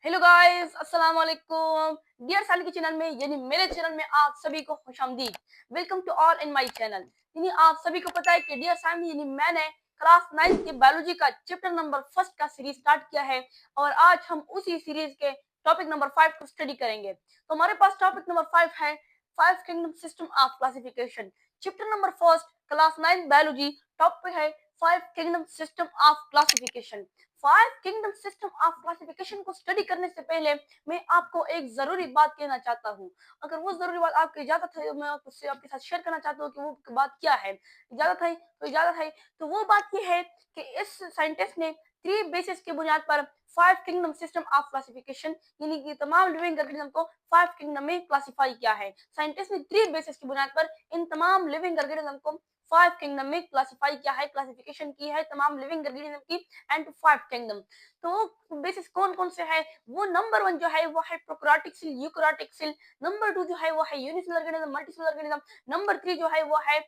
Hello guys, अस्सलाम वालेकुम। Dear साल के चैनल में यानी मेरे चैनल में आप सभी को खुशामदीद। Welcome to all in my channel. यानी आप सभी को पता है कि डियर साल यानी मैंने क्लास 9 की बायोलॉजी का चैप्टर नंबर फर्स्ट का सीरीज स्टार्ट किया है और आज हम उसी सीरीज के टॉपिक नंबर 5 को स्टडी करेंगे। तो हमारे पास टॉपिक नंबर 5 है 5 kingdom system of classification. Chapter number first class 9 biology, topic है 5 kingdom system of classification. 5 kingdom system of classification को स्टडी करने से पहले मैं आपको एक जरूरी बात कहना चाहता हूँ। अगर वो जरूरी बात आपकी इजाजत है, मैं उससे आपके साथ शेयर करना चाहता हूँ कि वो बात क्या है। इजाजत है तो इजाजत है। तो वो बात ये है कि इस साइंटिस्ट ने 3 बेसिस की बुनियाद पर 5 किंगडम सिस्टम ऑफ क्लासिफिकेशन यानी कि तमाम लिविंग ऑर्गेनिज्म को 5 किंगडम में क्लासिफाई किया है। साइंटिस्ट ने 3 बेसिस की बुनियाद पर इन तमाम लिविंग ऑर्गेनिज्म को 5 किंगडम में क्लासिफाई किया है, क्लासिफिकेशन की है तमाम लिविंग ऑर्गेनिज्म की एंड 5 किंगडम। तो बेसिस कौन कौन से है? वो नंबर 1 जो है वो है prokaryotic cell, eukaryotic cell. Number 2 जो है वो है unicellular organism, multicellular organism. Number 3 जो है वो है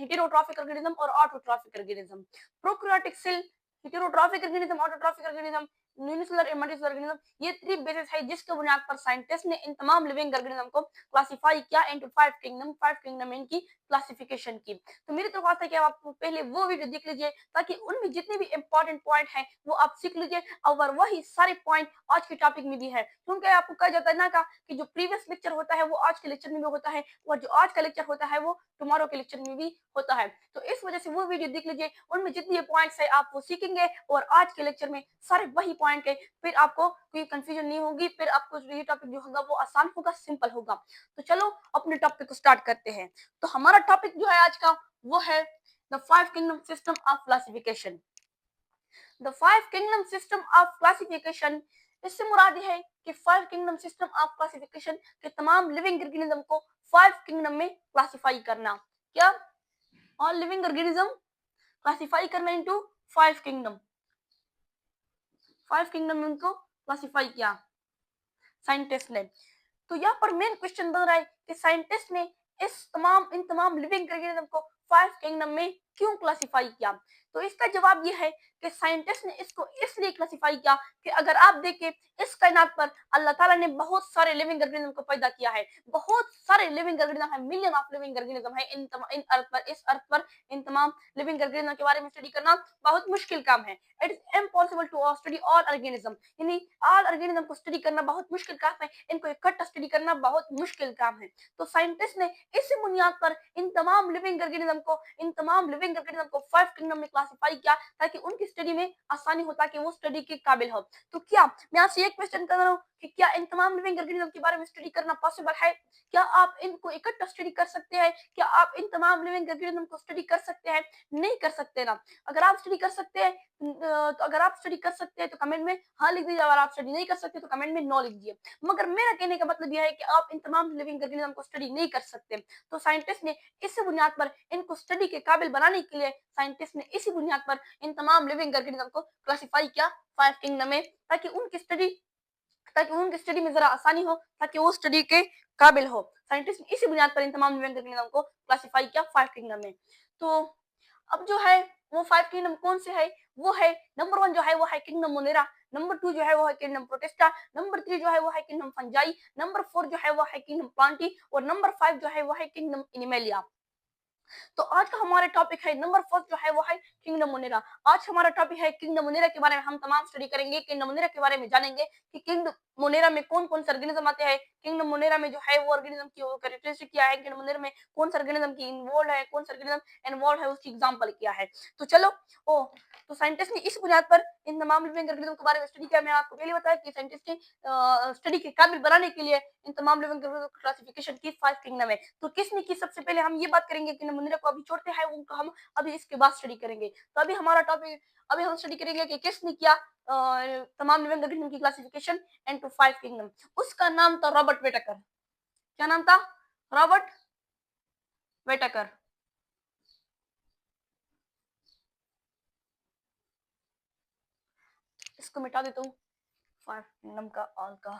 हेटेरोट्रॉफिक ऑर्गेनिज्म और autotrophic organism. Prokaryotic cell, heterotrophic organism, autotrophic organism, unicellular and multicellular organism, ये 3 बेसिस है जिसके बुनियाद पर साइंटिस्ट ने इन तमाम लिविंग ऑर्गेनिज्म को क्लासिफाई किया इनटू 5 किंगडम। 5 किंगडम इनकी क्लासिफिकेशन की। तो मेरी तरफ आता है कि आप पहले वो वीडियो देख लीजिए ताकि उनमें जितने भी इंपॉर्टेंट पॉइंट हैं वो आप सीख लीजिए और वही सारे पॉइंट आज के टॉपिक में भी है। क्योंकि आपको कहा जाता है ना का कि जो प्रीवियस लेक्चर होता है वो आज के लेक्चर में भी होता है और जो आज का लेक्चर होता है वो टुमारो के लेक्चर में भी होता है। तो इस वजह से वो वीडियो देख लीजिए, उनमें जितने पॉइंट्स है आप वो सीखेंगे और आज के लेक्चर में सारे वही पॉइंट है। फिर आपको कोई कंफ्यूजन नहीं होगी, फिर आपको ये टॉपिक जो होगा वो आसान होगा, सिंपल होगा। तो चलो अपने टॉपिक को स्टार्ट करते हैं। तो हमारा टॉपिक जो है आज का वो है the 5 kingdom system of classification. The 5 kingdom system of classification, इससे मुराद ये है कि 5 किंगडम सिस्टम ऑफ क्लासिफिकेशन के तमाम लिविंग ऑर्गेनिज्म को 5 किंगडम में क्लासिफाई करना। क्या? ऑल लिविंग ऑर्गेनिज्म क्लासिफाई करना इनटू 5 किंगडम। 5 किंगडम में उनको क्लासिफाई किया साइंटिस्ट ने। तो यहाँ पर मेन क्वेश्चन बन रहा है कि साइंटिस्ट ने इन तमाम लिविंग ऑर्गेनिज्म को 5 किंगडम में क्यों क्लासिफाई किया? तो इसका जवाब ये है कि साइंटिस्ट ने इसको इसलिए क्लासिफाई किया कि अगर आप देखें इस कायनात पर अल्लाह ताला ने बहुत सारे लिविंग ऑर्गेनिज्म को पैदा किया है। बहुत सारे लिविंग ऑर्गेनिज्म है, मिलियन ऑफ लिविंग ऑर्गेनिज्म है इन अर्थ पर, इस अर्थ पर। इन तमाम लिविंग ऑर्गेनिज्म के बारे में स्टडी करना बहुत मुश्किल काम है। It is impossible to study all organism, यानी ऑल ऑर्गेनिज्म को स्टडी करना बहुत मुश्किल काम है, इनको इकट्ठा स्टडी करना बहुत मुश्किल काम है। तो साइंटिस्ट ने इसी बुनियाद पर इन तमाम लिविंग ऑर्गेनिज्म को 5 किंगडम में क्लासिफाई किया ताकि उनकी स्टडी में आसानी हो, ताकि वो स्टडी के काबिल हो। तो क्या मैं आपसे एक क्वेश्चन कर रहा हूँ कि क्या इन तमाम लिविंग ऑर्गेनिज्म के बारे में स्टडी करना पॉसिबल है? क्या आप इनको इकट्ठा स्टडी कर सकते हैं? क्या आप इन तमाम लिविंग ऑर्गेनिज्म को स्टडी कर सकते हैं? नहीं कर सकते ना। अगर आप स्टडी कर सकते हैं तो अगर आप स्टडी कर सकते हैं तो कमेंट में हाँ लिख दीजिए, अगर आप स्टडी नहीं कर सकते तो कमेंट में नो लिख दीजिए। मगर मेरा कहने का मतलब यह है कि आप इन तमाम लिविंग ऑर्गेनिज्म को स्टडी नहीं कर सकते। तो साइंटिस्ट ने इसी बुनियाद पर इनको स्टडी के काबिल बनाने के लिए साइंटिस्ट ने इसी बुनियाद पर इन तमाम लिविंग ऑर्गेनिज्म को क्लासिफाई किया 5 किंगडम में, ताकि उनकी स्टडी में जरा आसानी हो, ताकि वो स्टडी के काबिल हो। साइंटिस्ट ने इसी बुनियाद पर इन तमाम लिविंग ऑर्गेनिज्म को क्लासिफाई किया 5 किंगडम में। तो अब जो है वो 5 किंगडम कौन से है? वो है नंबर 1 जो है वो है किंगडम मोनेरा, नंबर 2 जो है वो है किंगडम प्रोटिस्टा, नंबर 3 जो है वो है किंगडम फंजाई, नंबर 4 जो है वो है किंगडम प्लांटी और नंबर 5 जो है वो है किंगडम एनिमेलिया। तो आज का हमारा टॉपिक है नंबर फर्स्ट जो है वो है किंगडम मोनेरा। आज हमारा टॉपिक है किंगडम मोनेरा के बारे में हम तमाम स्टडी करेंगे, किंगडम मोनेरा के बारे में जानेंगे कि किंगडम मोनेरा में कौन कौन से ऑर्गेनिज्म आते हैं, किंगडम मोनेरा में जो है वो ऑर्गेनिज्म की कैरेक्टरिस्टिक क्या है, किंगडम मोनेरा में कौन सा ऑर्गेनिज्म की इन्वॉल्व है, कौन सा ऑर्गेनिज्म इन्वॉल्व है, उसकी एग्जांपल क्या है। तो चलो ओ तो साइंटिस्ट ने इस बुनियाद पर इन तमाम लिविंग ऑर्गेनिज्म के बारे में स्टडी किया। मैं आपको पहले बताया कि साइंटिस्ट ने स्टडी के काबिल बनाने के लिए इन तमाम लिविंग ऑर्गेनिज्म क्लासिफिकेशन की 5 किंगडम है। तो किसने की? सबसे पहले हम ये बात करेंगे कि नमूने को अभी छोड़ते हैं, उनको हम अभी इसके बाद स्टडी करेंगे। तो अभी हमारा टॉपिक, अभी हम स्टडी करेंगे कि किसने किया तमाम लिविंग ऑर्गेनिज्म की क्लासिफिकेशन इनटू 5 किंगडम। उसका नाम था रॉबर्ट वेटेकर। क्या नाम था? Robert Whittaker. इसको मिटा देता हूँ 5 किंगडम का ऑल का।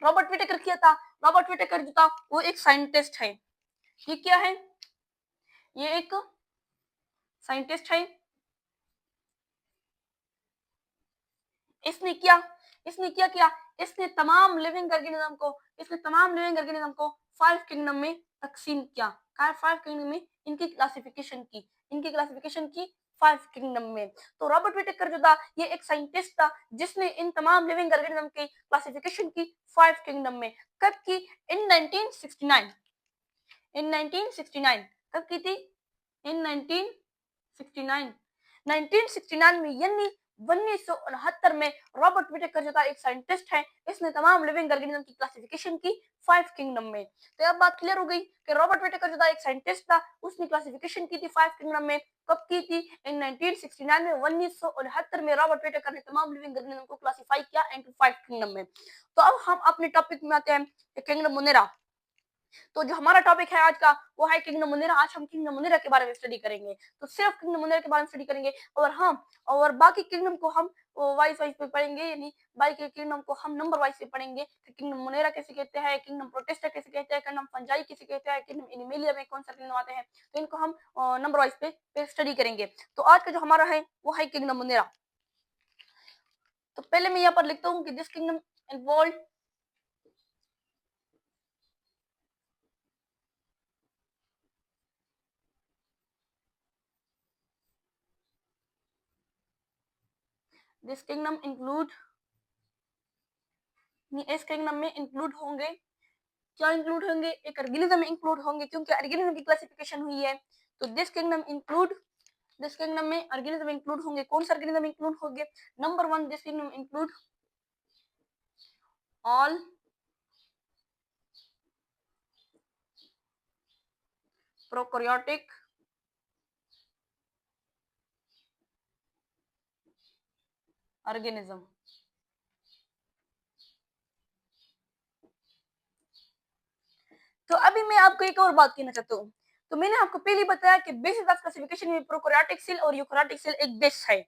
रॉबर्ट वेटेकर किया था। रॉबर्ट वेटेकर जो था वो एक साइंटिस्ट है। ये क्या है? ये एक साइंटिस्ट है, इसने क्या इसने तमाम लिविंग ऑर्गेनिज्म को 5 किंगडम में तकसीम किया। 5 किंगडम में इनकी क्लासिफिकेशन की 5 किंगडम में। तो रॉबर्ट विटेकर जो था ये एक साइंटिस्ट था जिसने इन तमाम लिविंग ऑर्गेनिज्म की क्लासिफिकेशन की 5 किंगडम में। कब की? इन 1969। कब की थी? इन 1969 में, यानी 1969 में रॉबर्ट विटेकर जो था एक साइंटिस्ट है, इसने तमाम लिविंग ऑर्गेनिज्म की क्लासिफिकेशन की 5 किंगडम में। तो अब बात क्लियर हो गई कि रॉबर्ट विटेकर जो था एक साइंटिस्ट था, उसने क्लासिफिकेशन की थी 5 किंगडम में। कब की थी? इन 1969 में। 1969 में रॉबर्ट विटेकर ने तमाम लिविंग ऑर्गेनिज्म को क्लासिफाई किया इनटू 5 किंगडम में। तो अब हम अपने टॉपिक में आते हैं, किंगडम मुनेरा। तो जो हमारा टॉपिक है आज का वो है किंगडम मुनेरा। आज हम किंगडम मुनेरा के बारे में स्टडी करेंगे। तो सिर्फ किंगडम मुनेरा के बारे में स्टडी करेंगे और बाकी किंगडम को हम वाइज पे पढ़ेंगे, यानी बाकी किंगडम को हम नंबर वाइज से पढ़ेंगे कि किंगडम मुनेरा कैसे कहते हैं, किंगडम प्रोटेस्टा कैसे कहते हैं, किंगडम फंजाई कैसे कहते हैं, किंगडम एनिमेलिया में कौन सा किंगडम आते हैं। तो इनको हम नंबर वाइज पे स्टडी करेंगे। तो आज का जो हमारा है वो है किंगडम मुनेरा। तो पहले मैं यहाँ पर लिखता हूँ कि this kingdom involve this kingdom include, इस किंगडम में इंक्लूड होंगे, क्या इंक्लूड होंगे? एक ऑर्गेनिज्म इंक्लूड होंगे, क्योंकि ऑर्गेनिज्म की क्लासिफिकेशन हुई है। तो दिस किंगडम में ऑर्गेनिज्म इंक्लूड होंगे। कौन सा ऑर्गेनिज्म इंक्लूड होंगे? Number 1, this kingdom include all prokaryotic organism. तो अभी मैं आपको एक और बात कहना चाहता हूँ। तो मैंने आपको पहले बताया कि बेसिस ऑफ क्लासिफिकेशन में प्रोकैरियोटिक सेल और यूकैरियोटिक सेल एक बेस है।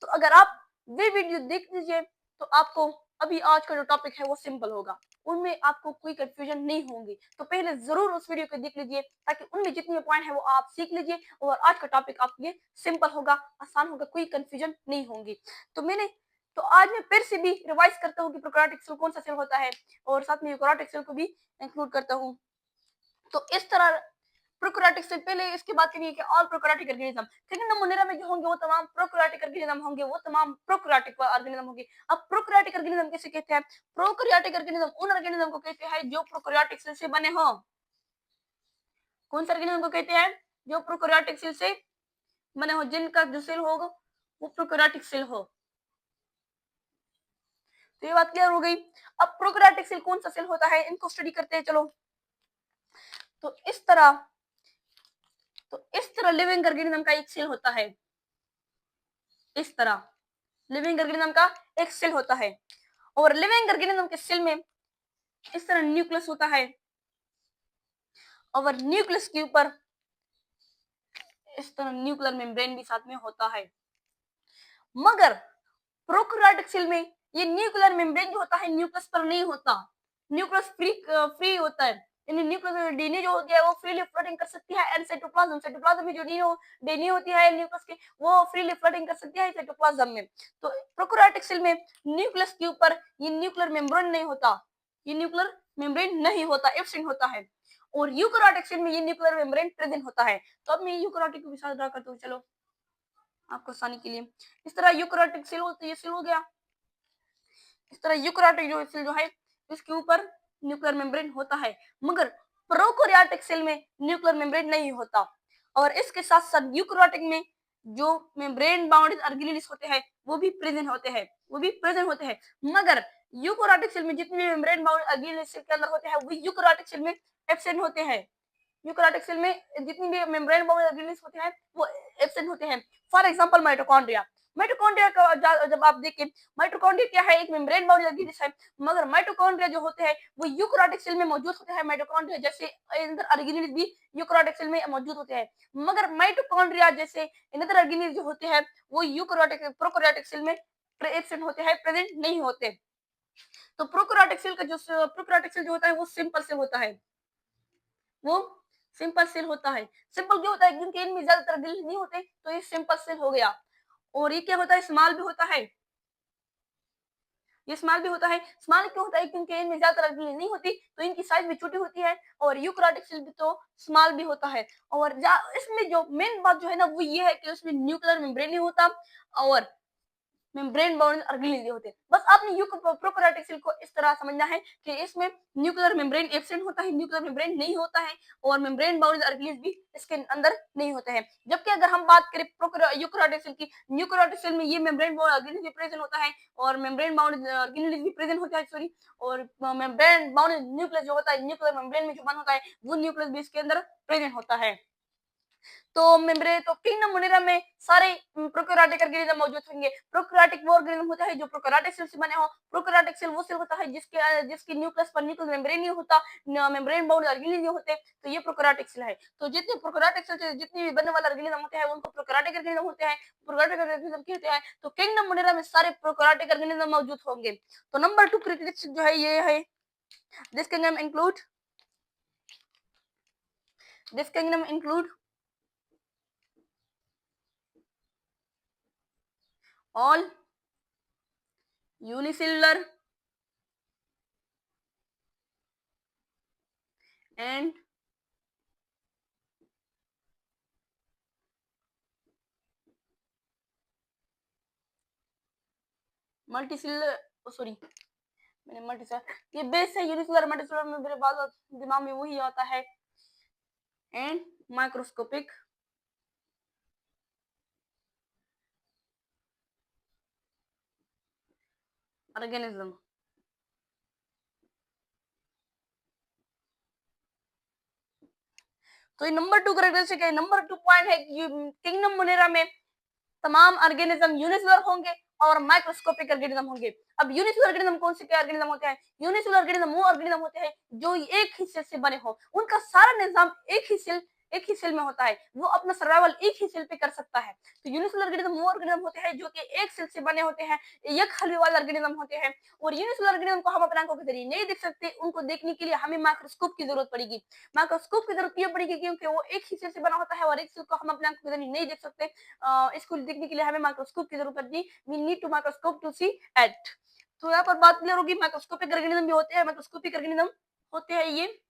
तो अगर आप वे वीडियो देख लीजिए तो आपको अभी आज का जो टॉपिक है वो सिंपल होगा, उनमें आपको कोई कंफ्यूजन नहीं होगी। तो पहले जरूर उस वीडियो को देख लीजिए ताकि उनमें जितने पॉइंट है वो आप सीख लीजिए और आज का टॉपिक आपके लिए सिंपल होगा, आसान होगा, कोई कंफ्यूजन नहीं होगी। तो आज मैं फिर से भी रिवाइज करता हूँ कि प्रोकैरियोटिक सेल कौन सा सेल होता है और साथ में यूकैरियोटिक सेल को भी इंक्लूड करता हूँ। तो इस तरह प्रोकैरियोटिक से पहले इसकी बात करिए कि ऑल प्रोकैरियोटिक ऑर्गेनिज्म, किंगडम मुनेरा में जो होंगे वो तमाम प्रोकैरियोटिक ऑर्गेनिज्म होंगे, वो तमाम प्रोकैरियोटिक ऑर्गेनिज्म होंगे। अब प्रोकैरियोटिक ऑर्गेनिज्म कैसे कहते हैं? प्रोकैरियोटिक ऑर्गेनिज्म उन ऑर्गेनिज्म को कहते हैं जो प्रोकैरियोटिक सेल से बने हो। कौन सा ऑर्गेनिज्म को कहते हैं? जो प्रोकैरियोटिक सेल से बने हो, जिनका जो सेल होगा वो प्रोकैरियोटिक सेल हो। तो ये बात क्लियर हो गई। अब प्रोकैरियोटिक सेल कौन सा सेल होता है, इनको स्टडी करते हैं। चलो, तो इस तरह लिविंग ऑर्गेनिज्म का एक सेल होता है। इस तरह लिविंग ऑर्गेनिज्म का एक सेल होता है और लिविंग ऑर्गेनिज्म के सेल में इस तरह न्यूक्लियस होता है और न्यूक्लियस के ऊपर इस तरह न्यूक्लियर मेम्ब्रेन भी साथ में होता है। मगर प्रोकैरियोटिक सेल में ये न्यूक्लियर मेम्ब्रेन जो होता है न्यूक्लियस पर नहीं होता, न्यूक्लियस फ्री होता है। यानी न्यूक्लियस डीएनए जो होती है वो फ्रीली फ्लोटिंग कर सकती है एंड साइटोप्लाज्म में जो डीएनए होती है न्यूक्लियस की वो फ्रीली फ्लोटिंग कर सकती है साइटोप्लाज्म में। तो प्रोकैरियोटिक सेल में न्यूक्लियस के ऊपर ये न्यूक्लियर मेम्ब्रेन नहीं होता, एब्सेंट होता है। और यूकैरियोटिक सेल में ये न्यूक्लियर मेम्ब्रेन प्रेजेंट होता है। तो अब मैं यूकैरियोटिक को भी साथ ड्रा करता हूँ, चलो आपको आसानी के लिए। इस तरह यूकैरियोटिक सेल होती है, सेल हो गया। इस तरह यूकैरियोटिक जो सेल जो है इसके ऊपर न्यूक्लियर मेम्ब्रेन होता है, मगर प्रोकैरियोटिक सेल में न्यूक्लियर मेम्ब्रेन नहीं होता। और इसके साथ साथ यूकैरियोटिक में जो मेम्ब्रेन बाउंडेड ऑर्गेनेल्स होते हैं वो भी प्रेजेंट होते हैं। मगर यूकैरियोटिक सेल में जितने भी मेम्ब्रेन बाउंडेड ऑर्गेनेल्स के अंदर होते हैं वो यूकैरियोटिक सेल में एब्सेंट होते हैं। यूकैरियोटिक सेल में जितनी भी मेम्ब्रेन बाउंडेड ऑर्गेनेल्स होते हैं वो एब्सेंट होते हैं। For example mitochondria. माइटोकॉन्ड्रिया का जब आप देखें, माइटोकॉन्ड्रिया क्या है? एक मेम्ब्रेन बाउंडेड ऑर्गेनेल्स है। मगर माइटोकॉन्ड्रिया जो होते हैं वो यूकैरियोटिक सेल में मौजूद होते हैं। माइटोकॉन्ड्रिया जैसे अंदर ऑर्गेनेल्स भी यूकैरियोटिक सेल में मौजूद होते हैं, मगर माइटोकॉन्ड्रिया जैसे अंदर ऑर्गेनेल्स जो होते हैं वो प्रोकैरियोटिक सेल में एब्सेंट होते हैं, प्रेजेंट नहीं होते। तो प्रोकैरियोटिक सेल जो होता है वो सिंपल सेल होता है। वो सिंपल सेल होता है। सिंपल क्यों होता है? क्योंकि इनमें ज्यादातर गिल नहीं होते, तो ये सिंपल सेल हो गया। और ये क्या होता है? स्मॉल भी होता है। ये स्मॉल भी होता है। स्मॉल क्यों होता है? क्योंकि इनमें ज्यादा अर्गिल नहीं होती, तो इनकी साइज भी छोटी होती है। और यूकैरियोटिक सेल भी तो स्मॉल भी होता है। और इसमें जो मेन बात जो है ना वो ये है कि उसमें न्यूक्लियर मेम्ब्रेन नहीं होता और मेम्ब्रेन बाउंड ऑर्गेनेल होते हैं। बस आपने प्रोकैरियोटिक सेल को इस तरह समझना है कि इसमें न्यूक्लियर मेम्ब्रेन एब्सेंट होता है, न्यूक्लियर मेम्ब्रेन नहीं होता है और मेम्ब्रेन बाउंड ऑर्गेनेल भी इसके अंदर नहीं होते हैं। जबकि अगर हम बात करें यूकैरियोटिक सेल की, यूकैरियोटिक सेल में ये मेम्ब्रेन बाउंड ऑर्गेनेल भी प्रेजेंट होता है और मेम्ब्रेन बाउंड ऑर्गेनेल भी प्रेजेंट होता है, सॉरी। और मेम्ब्रेन बाउंड न्यूक्लियस जो होता है, न्यूक्लियर मेम्ब्रेन में जो बना होता है वो न्यूक्लियस भी इसके अंदर प्रेजेंट होता है। तो किंगडम मोनेरा में सारे प्रोकैरियोटिक ऑर्गेनिज्म मौजूद होंगे। प्रोकैरियोटिक वो ऑर्गेनिज्म होता है जो प्रोकैरियोटिक सेल से बने हो। प्रोकैरियोटिक सेल वो सेल होता है जिसके न्यूक्लियस पर न्यूक्लियर मेम्ब्रेन नहीं होता, मेम्ब्रेन बाउंड ऑर्गेनिज्म नहीं होते, तो ये प्रोकैरियोटिक सेल है। तो जितने प्रोकैरियोटिक सेल से जितने भी बनने वाले ऑर्गेनिज्म होते हैं उनको प्रोकैरियोटिक ऑर्गेनिज्म होते हैं, प्रोकैरियोटिक ऑर्गेनिज्म कहते हैं। तो किंगडम मोनेरा में सारे प्रोकैरियोटिक ऑर्गेनिज्म मौजूद होंगे। तो नंबर 2 कैरेक्टरिस्टिक जो है ये है, this kingdom include all unicellular and multicellular, sorry मैंने मल्टीसेलुलर, ये बेस है यूनिसेलुलर मल्टीसेलुलर में मेरे बात दिमाग में वही आता है। And microscopic organism. तो ये नंबर 2 कैरेक्टरिस्टिक है, नंबर 2 पॉइंट है कि किंगडम मोनेरा में तमाम ऑर्गेनिज्म यूनिसेलुलर होंगे और माइक्रोस्कोपिक ऑर्गेनिज्म होंगे। अब यूनिसेलुलर ऑर्गेनिज्म कौन से क्या ऑर्गेनिज्म होते हैं? यूनिसेलुलर ऑर्गेनिज्म वो ऑर्गेनिज्म होते हैं जो एक ही सेल से बने हो, उनका सारा निजाम एक ही सेल में होता है, वो अपना सर्वाइवल एक ही सेल पे कर सकता है। तो यूनिसेलुलर ऑर्गेनिज्म वो ऑर्गेनिज्म होते हैं जो कि एक सेल से बने होते हैं, एक हल्वे वाले ऑर्गेनिज्म होते हैं। और यूनिसेलुलर ऑर्गेनिज्म को हम अपने आंखों के जरिए नहीं देख सकते, उनको देखने के लिए हमें माइक्रोस्कोप की जरूरत पड़ेगी। माइक्रोस्कोप की जरूरत क्यों पड़ेगी? क्योंकि वो एक ही सेल से बना होता है और एक सेल को हम अपने आंखों के जरिए नहीं देख सकते। इसको देखने के लिए हमें माइक्रोस्कोप की जरूरत पड़ती है। We need to microscope to see at. तो यहाँ पर बात क्लियर होगी, माइक्रोस्कोपिक ऑर्गेनिज्म भी होते हैं, माइक्रोस्कोपिक ऑर्गेनिज्म होते हैं ये,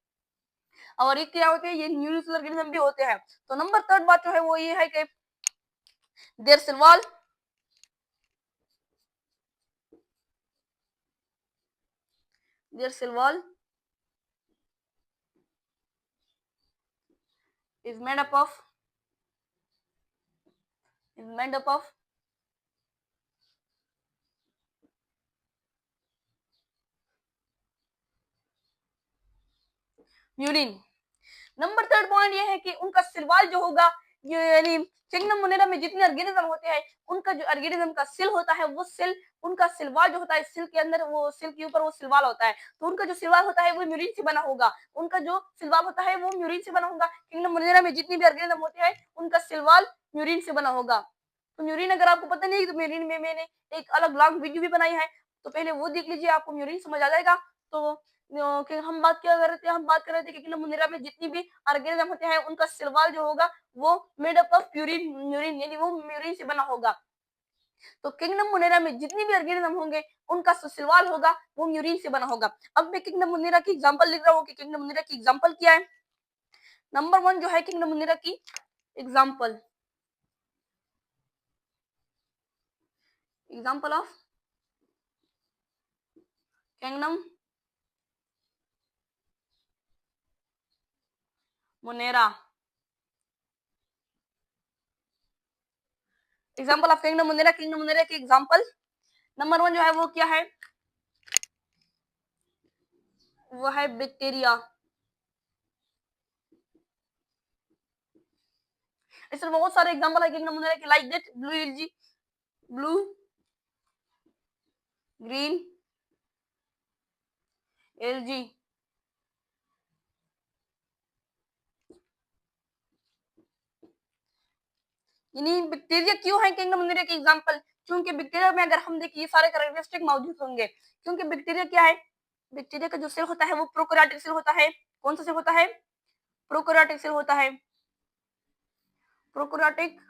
और ये क्या होते हैं, ये यूनिसेलुलर ऑर्गेनिज्म भी होते हैं। तो नंबर 3 बात जो है वो ये है कि their cell wall is made up of murein. Number 3 point ये है कि उनका सिलवाल जो होगा, ये यानी किंगडम मोनेरा में जितने ऑर्गेनिज्म होते हैं उनका जो ऑर्गेनिज्म का सेल होता है वो सेल, उनका सिलवाल जो होता है सेल के अंदर, वो सेल के ऊपर वो सिलवाल होता है, तो उनका जो सिलवाल होता है वो म्यूरिन से बना होगा। उनका जो सिलवाल होता है वो म्यूरिन से बना होगा। किंगडम मोनेरा में जितने भी ऑर्गेनिज्म होते हैं उनका सिलवाल म्यूरिन से बना होगा। तो म्यूरिन अगर आपको पता नहीं तो म्यूरिन में मैंने एक अलग लॉन्ग वीडियो भी बनाई है, तो पहले वो देख लीजिए, आपको म्यूरिन समझ आ जाएगा। तो कि हम बात क्या कर रहे थे, हम बात कर रहे थे कि किंगडम मोनेरा में जितनी भी ऑर्गेनिज्म होते हैं उनका सिलवाल जो होगा वो मेड अप ऑफ म्यूरिन यानी वो म्यूरिन से बना होगा। तो किंगडम मोनेरा में जितनी भी ऑर्गेनिज्म होंगे उनका सिलवाल होगा वो म्यूरिन से बना होगा। अब मैं किंगडम मोनेरा की एग्जांपल लिख रहा हूँ कि किंगडम मोनेरा की एग्जांपल क्या है। नंबर 1 जो है किंगडम मोनेरा की example of kingdom Monera, example of kingdom Monera की एग्जांपल नंबर 1 जो है वो क्या है, वो है बैक्टीरिया। इसमें बहुत सारे एग्जांपल है किंगडम मोनेरा के, like that blue green LG. यानी बैक्टीरिया क्यों है किंगडम मोनेरा की एग्जांपल? क्योंकि बैक्टीरिया में अगर हम देखिए ये सारे कैरेक्टरिस्टिक मौजूद होंगे। क्योंकि बैक्टीरिया क्या है, बैक्टीरिया का जो सेल होता है वो प्रोकैरियोटिक सेल होता है। कौन सा सेल होता है? प्रोकैरियोटिक सेल होता है। प्रोकैरियोटिक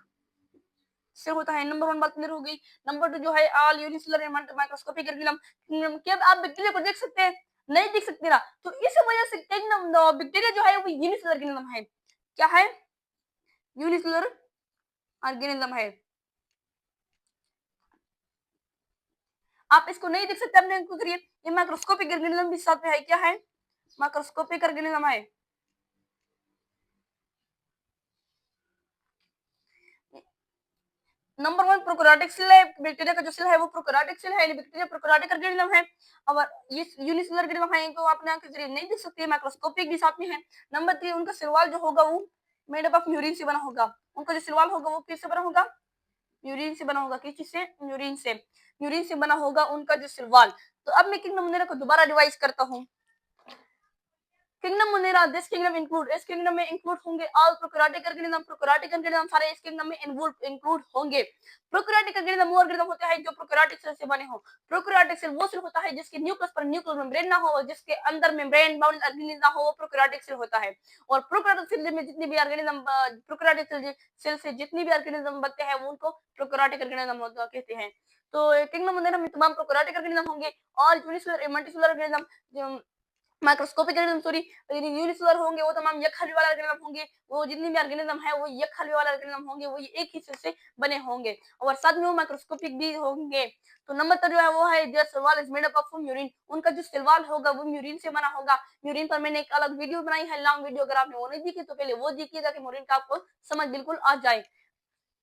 से होता है। नंबर 1 बात क्लियर हो गई। नंबर 2 जो है all unicellular and microscopic organism, क्या आप बैक्टीरिया को देख सकते हैं? नहीं देख सकते ना, तो इस वजह से किंगडम बैक्टीरिया जो है वो यूनिसेलुलर ऑर्गेनिज्म है। क्या है? यूनिसेलुलर ऑर्गेनिज्म है। आप इसको नहीं देख सकते, आपने क्या करिए, ये माइक्रोस्कोपिक ऑर्गेनिज्म भी साथ में है। क्या है? माइक्रोस्कोपिक ऑर्गेनिज्म है। नंबर 1 प्रोकैरियोटिक सेल है। बैक्टीरिया का जो सेल है वो प्रोकैरियोटिक सेल है, बैक्टीरिया प्रोकैरियोटिक ऑर्गेनिज्म है। और ये यूनिसेलुलर ऑर्गेनिज्म है, तो आपने आंख के जरिए नहीं देख सकते, माइक्रोस्कोपिक भी साथ में है। नंबर 3 उनका सेल जो होगा वो मेड अप ऑफ म्यूरिन से बना होगा। उनका जो सेल होगा वो किससे बना होगा? म्यूरिन से बना होगा। किस चीज से? म्यूरिन से। म्यूरिन से बना होगा उनका जो सेल। तो अब मैं किंगडम मोनेरा को दोबारा रिवाइज करता हूँ। Kingdom Monera, this kingdom include, इस किंगडम में इंक्लूड होंगे all prokaryotic organism, prokaryotic organism सारे इस किंगडम में इंक्लूड होंगे। प्रोकैरियोटिक ऑर्गेनिज्म वो ऑर्गेनिज्म होते हैं जो प्रोकैरियोटिक सेल से बने हो। प्रोकैरियोटिक सेल वो सेल होता है जिसके न्यूक्लियस पर न्यूक्लियर मेम्ब्रेन ना हो, जिसके अंदर मेम्ब्रेन बाउंड ऑर्गेनिज्म ना हो, वो प्रोकैरियोटिक सेल होता है। और प्रोकैरियोटिक सेल में जितनी भी ऑर्गेनिज्म, प्रोकैरियोटिक सेल से जितनी भी ऑर्गेनिज्म बनते हैं वो उनको प्रोकैरियोटिक ऑर्गेनिज्म कहते हैं। तो किंगडम मोनेरा में तमाम प्रोकैरियोटिक ऑर्गेनिज्म होंगे और unicellular multicellular organism, microscopic organism sorry, unicellular होंगे वो तमाम एक हल वाला ऑर्गेनिज्म होंगे। वो जितनी भी ऑर्गेनिज्म है वो एक हल वाला ऑर्गेनिज्म होंगे, वो एक ही सेल से बने होंगे और साथ में वो माइक्रोस्कोपिक भी होंगे। तो नंबर 3 जो है वो है their cell wall is made up of murein, उनका जो सेल वॉल होगा वो म्यूरिन से बना होगा। म्यूरिन पर मैंने एक अलग वीडियो बनाई है, लॉन्ग वीडियो, अगर आपने वो नहीं देखी तो पहले वो देखिएगा कि म्यूरिन का आपको समझ बिल्कुल आ जाए।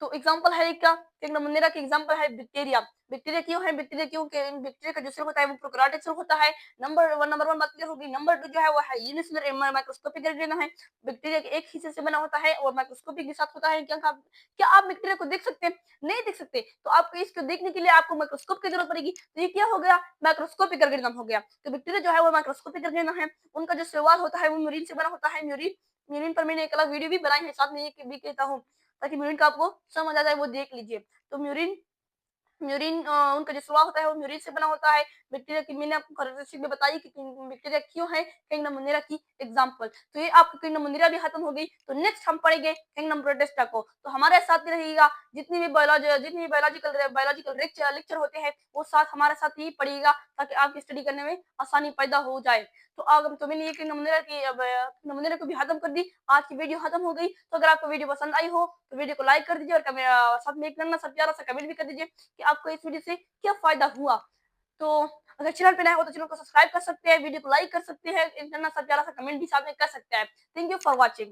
तो एग्जांपल है क्या? किंगडम मोनेरा की एग्जांपल है बैक्टीरिया। बैक्टीरिया क्यों है? बैक्टीरिया क्योंकि बैक्टीरिया का जो सेल होता है वो प्रोकैरियोटिक सेल होता है। नंबर 1 बात क्लियर होगी। नंबर 2 जो है वो है यूनिसेलुलर माइक्रोस्कोपिक ऑर्गेनिज्म है। बैक्टीरिया के एक हिस्से से बना होता है और माइक्रोस्कोपिक के साथ होता है। क्या आप बैक्टीरिया को देख सकते हैं? नहीं देख सकते, तो आपको इसको देखने के लिए आपको माइक्रोस्कोप की जरूरत पड़ेगी। तो ये क्या हो गया? माइक्रोस्कोपिक ऑर्गेनिज्म हो गया। तो बैक्टीरिया जो है वो माइक्रोस्कोपिक ऑर्गेनिज्म है। उनका जो सेल होता है वो म्यूरिन से बना होता है। म्यूरिन म्यूरिन पर मैंने एक अलग वीडियो भी बनाई है, साथ में ये भी कहता हूँ ताकि म्यूरिन का आपको समझ आ जाए, वो देख लीजिए। तो म्यूरिन म्यूरिन उनका जो स्वभाव होता है वो म्यूरिन से बना होता है। बैक्टीरिया की मैंने आपको कैरेक्टरिस्टिक में बताई कि बैक्टीरिया क्यों है, किंगडम मोनेरा की एग्जांपल। तो ये आपकी किंगडम मोनेरा भी खत्म हो गई। तो नेक्स्ट हम पढ़ेंगे किंगडम प्रोटिस्टा को। तो हमारे साथ ही रहिएगा, जितनी भी बायोलॉजिकल बायोलॉजिकल लेक्चर होते हैं वो साथ हमारे साथ ही पढ़िएगा ताकि आपकी स्टडी करने में आसानी पैदा हो जाए। तो अगर तो मैंने ये किंगडम मोनेरा की मोनेरा को भी खत्म कर दी। आज की वीडियो खत्म हो गई। तो अगर आपको वीडियो पसंद आई हो तो वीडियो को लाइक कर दीजिए और साथ में एक नन्हा सा प्यारा सा कमेंट भी कर दीजिए कि आपको इस वीडियो से क्या फायदा हुआ। तो अगर चैनल पे नए हो तो चैनल को सब्सक्राइब कर सकते हैं, वीडियो को लाइक कर सकते हैं, एक नन्हा सा प्यारा सा कमेंट भी साथ में कर सकते हैं। Thank you for watching.